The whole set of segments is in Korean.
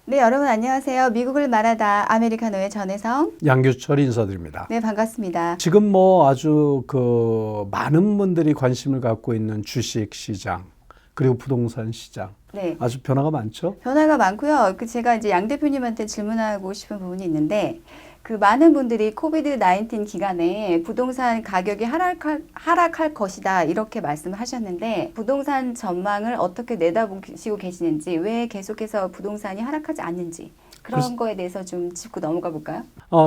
네, 여러분 안녕하세요. 미국을 말하다 아메리카노의 전혜성. 양규철 인사드립니다. 네, 반갑습니다. 지금 뭐 아주 많은 분들이 관심을 갖고 있는 주식 시장 그리고 부동산 시장 네, 아주 변화가 많죠. 변화가 많고요. 제가 이제 양 대표님한테 질문하고 싶은 부분이 있는데, 많은 분들이 코비드 19 기간에 부동산 가격이 하락할 것이다 이렇게 말씀을 하셨는데, 부동산 전망을 어떻게 내다보시고 계시는지, 왜 계속해서 부동산이 하락하지 않는지 그런 거에 대해서 좀 짚고 넘어가 볼까요?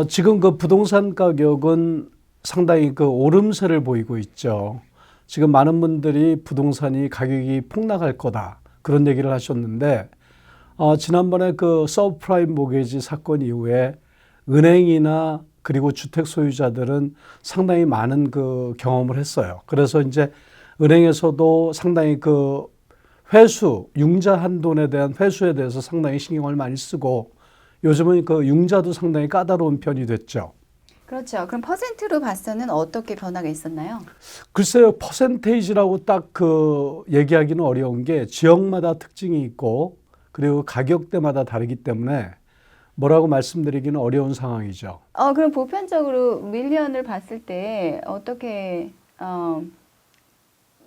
지금 그 부동산 가격은 상당히 오름세를 보이고 있죠. 지금 많은 분들이 부동산이 가격이 폭락할 거다 그런 얘기를 하셨는데, 지난번에 그 서브프라임 모기지 사건 이후에 은행이나 그리고 주택 소유자들은 상당히 많은 경험을 했어요. 그래서 이제 은행에서도 상당히 융자 한돈에 대한 회수에 대해서 상당히 신경을 많이 쓰고, 요즘은 융자도 상당히 까다로운 편이 됐죠. 그렇죠. 그럼 퍼센트로 봐서는 어떻게 변화가 있었나요? 글쎄요, 퍼센테이지라고 딱 얘기하기는 어려운 게 지역마다 특징이 있고, 그리고 가격대마다 다르기 때문에 뭐라고 말씀드리기는 어려운 상황이죠. 그럼 보편적으로 밀리언을 봤을 때 어떻게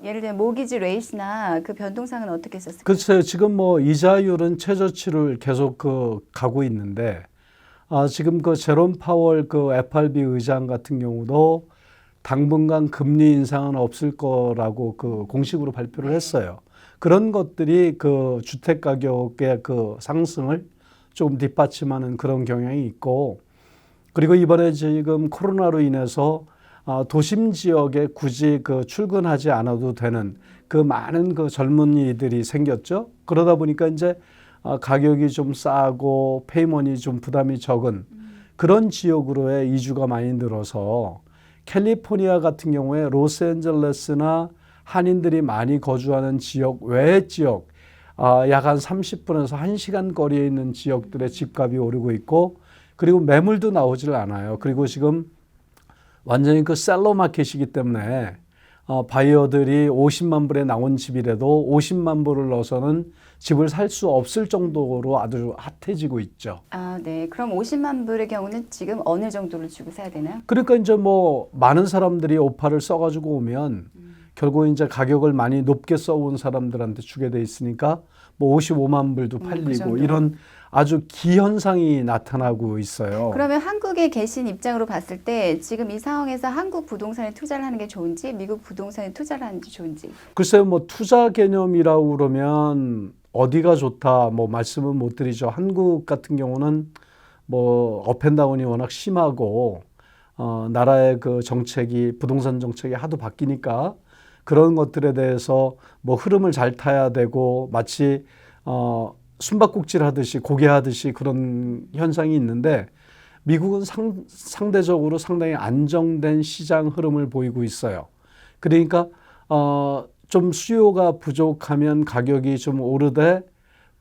예를 들면 모기지 레이트나 그 변동상은 어떻게 있었을까요? 글쎄요, 지금 뭐 이자율은 최저치를 계속 가고 있는데, 지금 제롬 파월 FRB 의장 같은 경우도 당분간 금리 인상은 없을 거라고 공식으로 발표를 했어요. 그런 것들이 주택 가격의 상승을 조금 뒷받침하는 그런 경향이 있고, 그리고 이번에 지금 코로나로 인해서 도심 지역에 굳이 출근하지 않아도 되는 많은 젊은이들이 생겼죠. 그러다 보니까 이제 가격이 좀 싸고 페이먼이 좀 부담이 적은 그런 지역으로의 이주가 많이 늘어서, 캘리포니아 같은 경우에 로스앤젤레스나 한인들이 많이 거주하는 지역 외의 지역, 약 한 30분에서 1시간 거리에 있는 지역들의 집값이 오르고 있고, 그리고 매물도 나오질 않아요. 그리고 지금 완전히 셀러 마켓이기 때문에 바이어들이 50만 불에 나온 집이라도 50만 불을 넣어서는 집을 살 수 없을 정도로 아주 핫해지고 있죠. 네. 그럼 50만 불의 경우는 지금 어느 정도를 주고 사야 되나요? 그러니까 이제 뭐 많은 사람들이 오파를 써가지고 오면 결국 이제 가격을 많이 높게 써온 사람들한테 주게 돼 있으니까 뭐 55만 불도 팔리고 정도. 이런 아주 기현상이 나타나고 있어요. 그러면 한국에 계신 입장으로 봤을 때 지금 이 상황에서 한국 부동산에 투자를 하는 게 좋은지 미국 부동산에 투자를 하는 게 좋은지. 글쎄요, 뭐 투자 개념이라고 그러면 어디가 좋다 뭐 말씀은 못 드리죠. 한국 같은 경우는 뭐 업앤다운이 워낙 심하고 나라의 정책이 부동산 정책이 하도 바뀌니까 그런 것들에 대해서 뭐 흐름을 잘 타야 되고, 마치 숨바꼭질 하듯이 고개 하듯이 그런 현상이 있는데, 미국은 상대적으로 상당히 안정된 시장 흐름을 보이고 있어요. 그러니까 좀 수요가 부족하면 가격이 좀 오르되,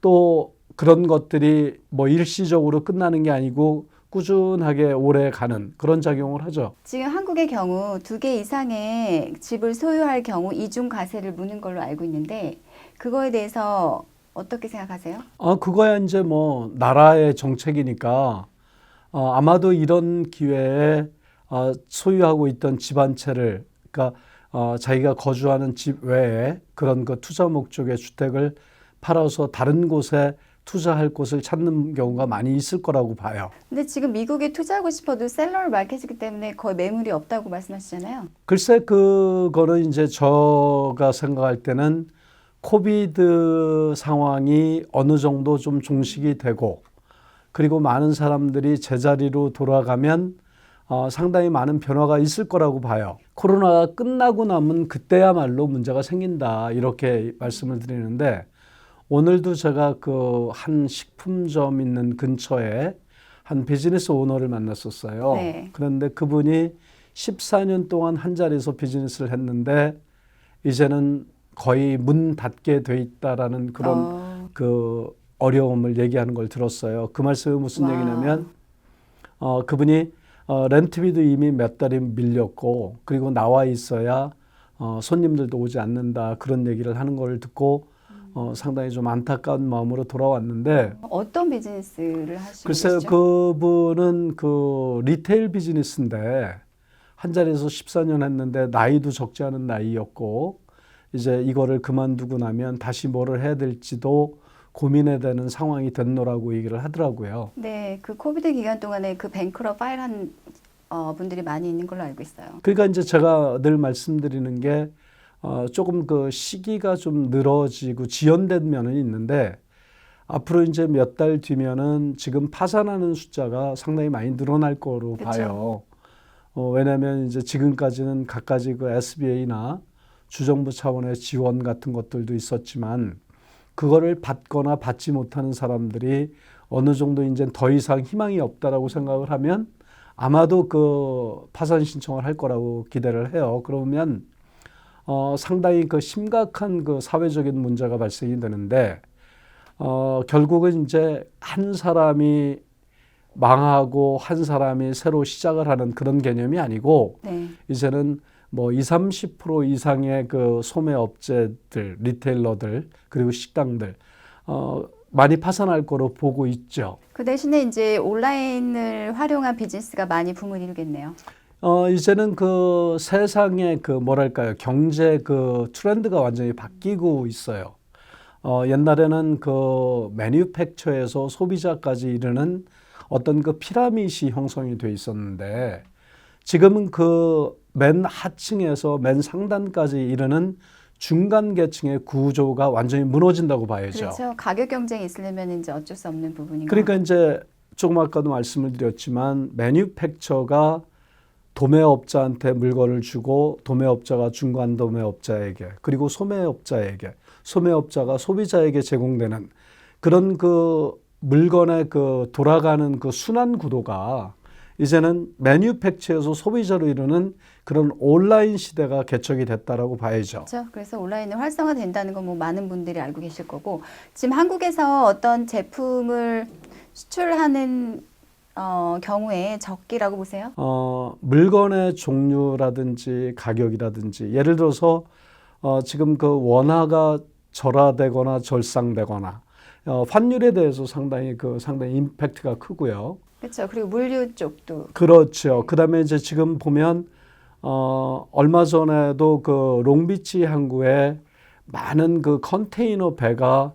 또 그런 것들이 뭐 일시적으로 끝나는 게 아니고 꾸준하게 오래 가는 그런 작용을 하죠. 지금 한국의 경우 2개 이상의 집을 소유할 경우 이중 과세를 무는 걸로 알고 있는데 그거에 대해서 어떻게 생각하세요? 그거야 이제 뭐 나라의 정책이니까, 아마도 이런 기회에 소유하고 있던 집 한 채를, 그러니까 자기가 거주하는 집 외에 그런 투자 목적의 주택을 팔아서 다른 곳에 투자할 곳을 찾는 경우가 많이 있을 거라고 봐요. 근데 지금 미국에 투자하고 싶어도 셀러 마켓이기 때문에 거의 매물이 없다고 말씀하시잖아요. 글쎄, 그거는 이제 제가 생각할 때는 코비드 상황이 어느 정도 좀 종식이 되고, 그리고 많은 사람들이 제자리로 돌아가면 상당히 많은 변화가 있을 거라고 봐요. 코로나가 끝나고 나면 그때야말로 문제가 생긴다 이렇게 말씀을 드리는데, 오늘도 제가 한 식품점 있는 근처에 한 비즈니스 오너를 만났었어요. 네. 그런데 그분이 14년 동안 한 자리에서 비즈니스를 했는데 이제는 거의 문 닫게 돼 있다라는 그런 어려움을 얘기하는 걸 들었어요. 그 말씀이 무슨 와. 얘기냐면, 그분이 렌트비도 이미 몇 달이 밀렸고, 그리고 나와 있어야 손님들도 오지 않는다 그런 얘기를 하는 걸 듣고 상당히 좀 안타까운 마음으로 돌아왔는데 어떤 비즈니스를 하시고 글쎄요, 계시죠? 그분은 그 리테일 비즈니스인데 한 자리에서 14년 했는데 나이도 적지 않은 나이였고 이제 이거를 그만두고 나면 다시 뭐를 해야 될지도 고민해야 되는 상황이 됐노라고 얘기를 하더라고요. 네, 그 코비드 기간 동안에 그 뱅크러 파일한 분들이 많이 있는 걸로 알고 있어요. 그러니까 이제 제가 늘 말씀드리는 게 조금 그 시기가 좀 늘어지고 지연된 면은 있는데 앞으로 이제 몇 달 뒤면은 지금 파산하는 숫자가 상당히 많이 늘어날 거로 그쵸. 봐요. 왜냐하면 이제 지금까지는 갖가지 그 SBA나 주정부 차원의 지원 같은 것들도 있었지만 그거를 받거나 받지 못하는 사람들이 어느 정도 이제 더 이상 희망이 없다라고 생각을 하면 아마도 그 파산 신청을 할 거라고 기대를 해요. 그러면 상당히 그 심각한 그 사회적인 문제가 발생이 되는데 결국은 이제 한 사람이 망하고 한 사람이 새로 시작을 하는 그런 개념이 아니고 네. 이제는 뭐 20, 30% 이상의 그 소매 업체들, 리테일러들 그리고 식당들 많이 파산할 거로 보고 있죠. 그 대신에 이제 온라인을 활용한 비즈니스가 많이 붐을 이루겠네요. 이제는 그 세상의 그 뭐랄까요 경제 그 트렌드가 완전히 바뀌고 있어요. 옛날에는 그 매뉴팩처에서 소비자까지 이르는 어떤 그 피라미드 형성이 돼 있었는데 지금은 그 맨 하층에서 맨 상단까지 이르는 중간 계층의 구조가 완전히 무너진다고 봐야죠. 그렇죠. 가격 경쟁이 있으려면 이제 어쩔 수 없는 부분인 것 그러니까 같고. 이제 조금 아까도 말씀을 드렸지만 매뉴팩처가 도매업자한테 물건을 주고 도매업자가 중간 도매업자에게 그리고 소매업자에게 소매업자가 소비자에게 제공되는 그런 그 물건의 그 돌아가는 그 순환 구도가 이제는 매뉴팩처에서 소비자로 이루는 그런 온라인 시대가 개척이 됐다라고 봐야죠. 그렇죠. 그래서 온라인이 활성화된다는 건 뭐 많은 분들이 알고 계실 거고 지금 한국에서 어떤 제품을 수출하는 경우에 적기라고 보세요? 물건의 종류라든지 가격이라든지 예를 들어서 지금 그 원화가 절하되거나 절상되거나 환율에 대해서 상당히 임팩트가 크고요. 그렇죠. 그리고 물류 쪽도 그렇죠. 그다음에 이제 지금 보면 얼마 전에도 그 롱비치 항구에 많은 그 컨테이너 배가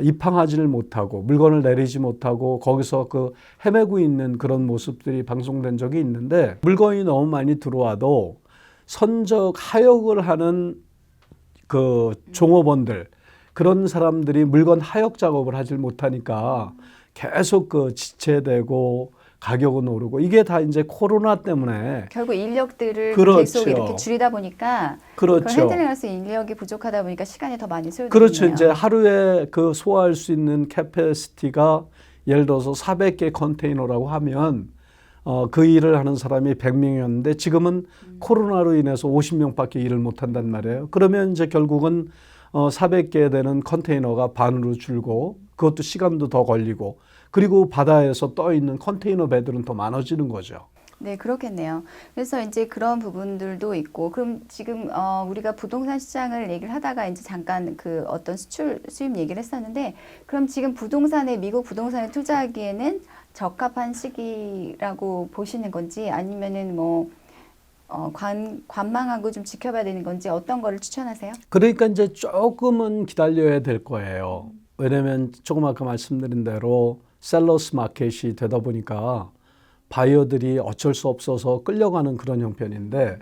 입항하지를 못하고 물건을 내리지 못하고 거기서 그 헤매고 있는 그런 모습들이 방송된 적이 있는데 물건이 너무 많이 들어와도 선적 하역을 하는 그 종업원들 그런 사람들이 물건 하역 작업을 하질 못하니까 계속 그 지체되고 가격은 오르고 이게 다 이제 코로나 때문에 결국 인력들을 그렇죠. 계속 이렇게 줄이다 보니까 그걸 그렇죠. 핸들링할 수 있는 인력이 부족하다 보니까 시간이 더 많이 소요되네요. 그렇죠. 이제 하루에 그 소화할 수 있는 캐패시티가 예를 들어서 400개 컨테이너라고 하면 그 일을 하는 사람이 100명이었는데 지금은 코로나로 인해서 50명밖에 일을 못 한단 말이에요. 그러면 이제 결국은 400개 되는 컨테이너가 반으로 줄고 그것도 시간도 더 걸리고 그리고 바다에서 떠 있는 컨테이너 배들은 더 많아지는 거죠. 네, 그렇겠네요. 그래서 이제 그런 부분들도 있고, 그럼 지금 우리가 부동산 시장을 얘기를 하다가 이제 잠깐 그 어떤 수출 수입 얘기를 했었는데, 그럼 지금 미국 부동산에 투자하기에는 적합한 시기라고 보시는 건지, 아니면은 뭐 관망하고 좀 지켜봐야 되는 건지 어떤 거를 추천하세요? 그러니까 이제 조금은 기다려야 될 거예요. 왜냐하면 조금 아까 말씀드린 대로 셀러스 마켓이 되다 보니까 바이어들이 어쩔 수 없어서 끌려가는 그런 형편인데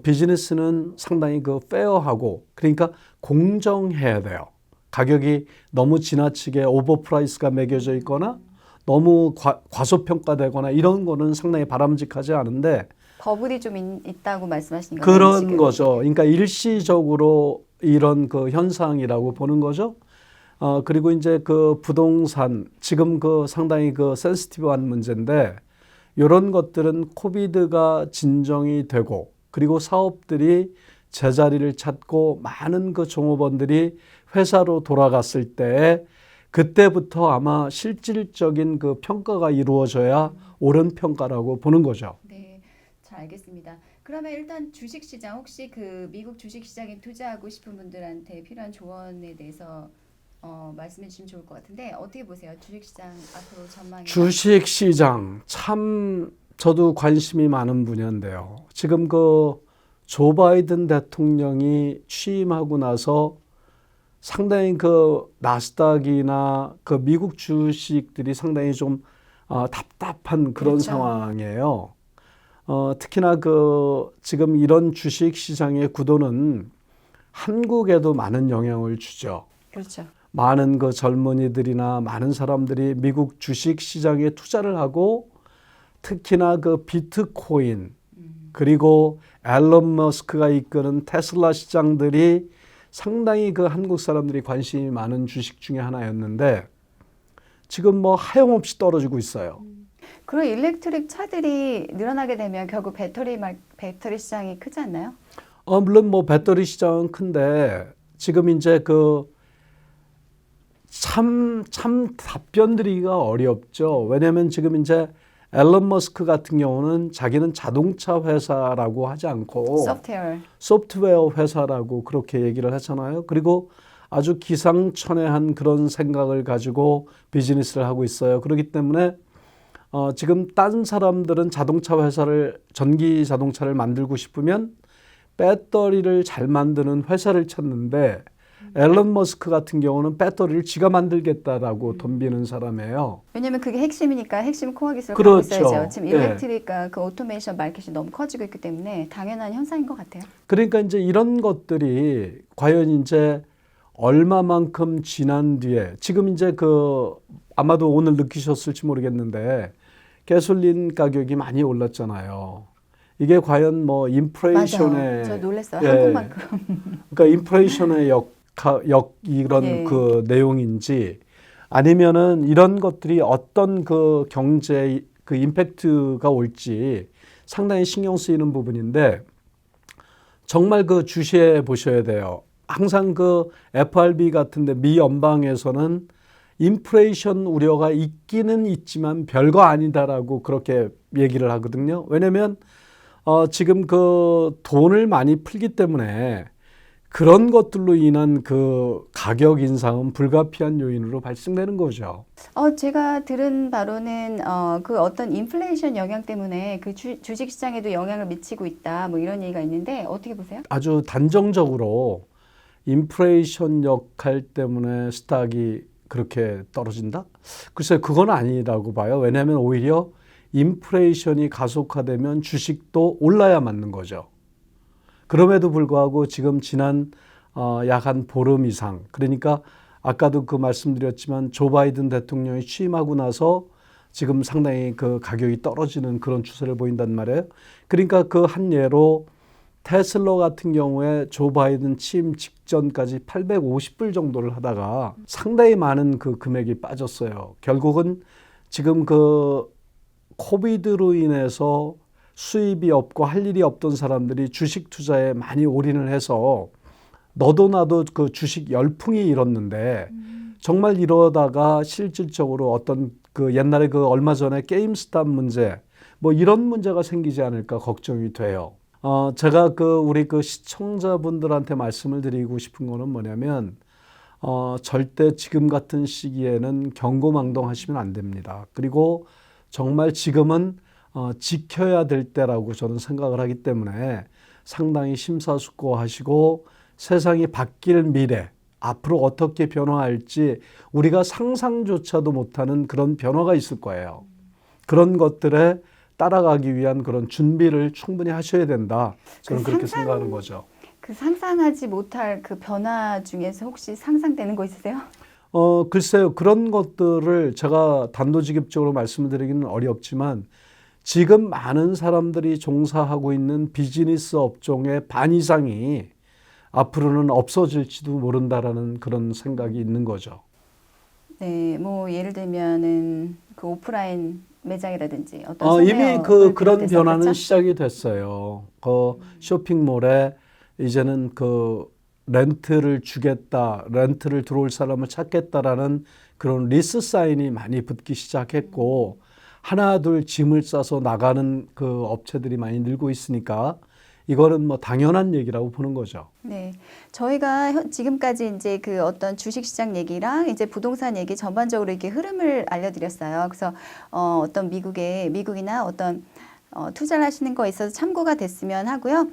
비즈니스는 상당히 그 페어하고 그러니까 공정해야 돼요. 가격이 너무 지나치게 오버프라이스가 매겨져 있거나 너무 과소평가되거나 이런 거는 상당히 바람직하지 않은데 버블이 좀 있다고 말씀하시는 거예요? 그런 지금? 거죠. 그러니까 일시적으로 이런 그 현상이라고 보는 거죠. 그리고 이제 그 부동산 지금 그 상당히 그 센시티브한 문제인데 이런 것들은 코비드가 진정이 되고 그리고 사업들이 제자리를 찾고 많은 그 종업원들이 회사로 돌아갔을 때 그때부터 아마 실질적인 그 평가가 이루어져야 옳은 평가라고 보는 거죠. 네, 잘 알겠습니다. 그러면 일단 주식시장 혹시 그 미국 주식시장에 투자하고 싶은 분들한테 필요한 조언에 대해서 말씀해 주시면 좋을 것 같은데 어떻게 보세요? 주식시장 앞으로 전망이. 주식시장 참 저도 관심이 많은 분야인데요. 지금 그 조 바이든 대통령이 취임하고 나서 상당히 그 나스닥이나 그 미국 주식들이 상당히 좀 답답한 그런 그렇죠. 상황이에요. 특히나 그 지금 이런 주식 시장의 구도는 한국에도 많은 영향을 주죠. 그렇죠. 많은 그 젊은이들이나 많은 사람들이 미국 주식 시장에 투자를 하고 특히나 그 비트코인 그리고 앨런 머스크가 이끄는 테슬라 시장들이 상당히 그 한국 사람들이 관심이 많은 주식 중에 하나였는데 지금 뭐 하염없이 떨어지고 있어요. 그런 일렉트릭 차들이 늘어나게 되면 결국 배터리 시장이 크지 않나요? 물론 뭐 배터리 시장은 큰데 지금 이제 그 참 답변 드리기가 어렵죠. 왜냐하면 지금 이제 앨런 머스크 같은 경우는 자기는 자동차 회사라고 하지 않고 소프트웨어 회사라고 그렇게 얘기를 하잖아요. 그리고 아주 기상천외한 그런 생각을 가지고 비즈니스를 하고 있어요. 그렇기 때문에 지금 딴 사람들은 자동차 회사를 전기 자동차를 만들고 싶으면 배터리를 잘 만드는 회사를 찾는데 앨런 머스크 같은 경우는 배터리를 지가 만들겠다라고 덤비는 사람이에요. 왜냐면 그게 핵심이니까 핵심 코어 기술을 그렇죠. 갖고 있어야죠. 지금 예. 일렉트릭과 그 오토메이션 마켓이 너무 커지고 있기 때문에 당연한 현상인 것 같아요. 그러니까 이제 이런 것들이 과연 이제 얼마만큼 지난 뒤에 지금 이제 그 아마도 오늘 느끼셨을지 모르겠는데 가솔린 가격이 많이 올랐잖아요. 이게 과연 뭐 인플레이션의 맞아요. 저 놀랐어요. 예. 한국만큼. 그러니까 인플레이션의 이런 예. 그 내용인지 아니면은 이런 것들이 어떤 그 경제 그 임팩트가 올지 상당히 신경 쓰이는 부분인데 정말 그 주시해 보셔야 돼요. 항상 그 FRB 같은데 미 연방에서는 인플레이션 우려가 있기는 있지만 별거 아니다라고 그렇게 얘기를 하거든요. 왜냐하면 지금 그 돈을 많이 풀기 때문에 그런 것들로 인한 그 가격 인상은 불가피한 요인으로 발생되는 거죠. 제가 들은 바로는 그 어떤 인플레이션 영향 때문에 그 주식 시장에도 영향을 미치고 있다. 뭐 이런 얘기가 있는데 어떻게 보세요? 아주 단정적으로 인플레이션 역할 때문에 스탁이 그렇게 떨어진다? 글쎄요, 그건 아니라고 봐요. 왜냐하면 오히려 인플레이션이 가속화되면 주식도 올라야 맞는 거죠. 그럼에도 불구하고 지금 지난 약 한 보름 이상, 그러니까 아까도 그 말씀드렸지만 조 바이든 대통령이 취임하고 나서 지금 상당히 그 가격이 떨어지는 그런 추세를 보인단 말이에요. 그러니까 그 한 예로 테슬라 같은 경우에 조 바이든 취임 직전까지 850불 정도를 하다가 상당히 많은 그 금액이 빠졌어요. 결국은 지금 그 코비드로 인해서 수입이 없고 할 일이 없던 사람들이 주식 투자에 많이 올인을 해서 너도 나도 그 주식 열풍이 일었는데 정말 이러다가 실질적으로 어떤 그 옛날에 그 얼마 전에 게임스탑 문제 뭐 이런 문제가 생기지 않을까 걱정이 돼요. 제가 그 우리 그 시청자분들한테 말씀을 드리고 싶은 거는 뭐냐면 절대 지금 같은 시기에는 경고망동하시면 안 됩니다. 그리고 정말 지금은 지켜야 될 때라고 저는 생각을 하기 때문에 상당히 심사숙고하시고 세상이 바뀔 미래, 앞으로 어떻게 변화할지 우리가 상상조차도 못하는 그런 변화가 있을 거예요. 그런 것들에 따라가기 위한 그런 준비를 충분히 하셔야 된다. 저는 그렇게 생각하는 거죠. 그 상상하지 못할 그 변화 중에서 혹시 상상되는 거 있으세요? 글쎄요. 그런 것들을 제가 단도직입적으로 말씀을 드리기는 어렵지만 지금 많은 사람들이 종사하고 있는 비즈니스 업종의 반 이상이 앞으로는 없어질지도 모른다라는 그런 생각이 있는 거죠. 네, 뭐 예를 들면은 그 오프라인 매장이라든지 어떤 이미 소매업을 그런 비롯해서 변화는 그렇죠? 시작이 됐어요. 그 쇼핑몰에 이제는 그 렌트를 주겠다, 렌트를 들어올 사람을 찾겠다라는 그런 리스 사인이 많이 붙기 시작했고 하나 둘 짐을 싸서 나가는 그 업체들이 많이 늘고 있으니까 이거는 뭐 당연한 얘기라고 보는 거죠. 네, 저희가 지금까지 이제 그 어떤 주식시장 얘기랑 이제 부동산 얘기 전반적으로 이렇게 흐름을 알려드렸어요. 그래서 어떤 미국이나 어떤 투자를 하시는 거에 있어서 참고가 됐으면 하고요.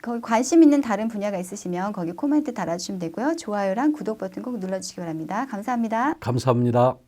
거기 관심 있는 다른 분야가 있으시면 거기 코멘트 달아주시면 되고요. 좋아요랑 구독 버튼 꼭 눌러주시기 바랍니다. 감사합니다. 감사합니다.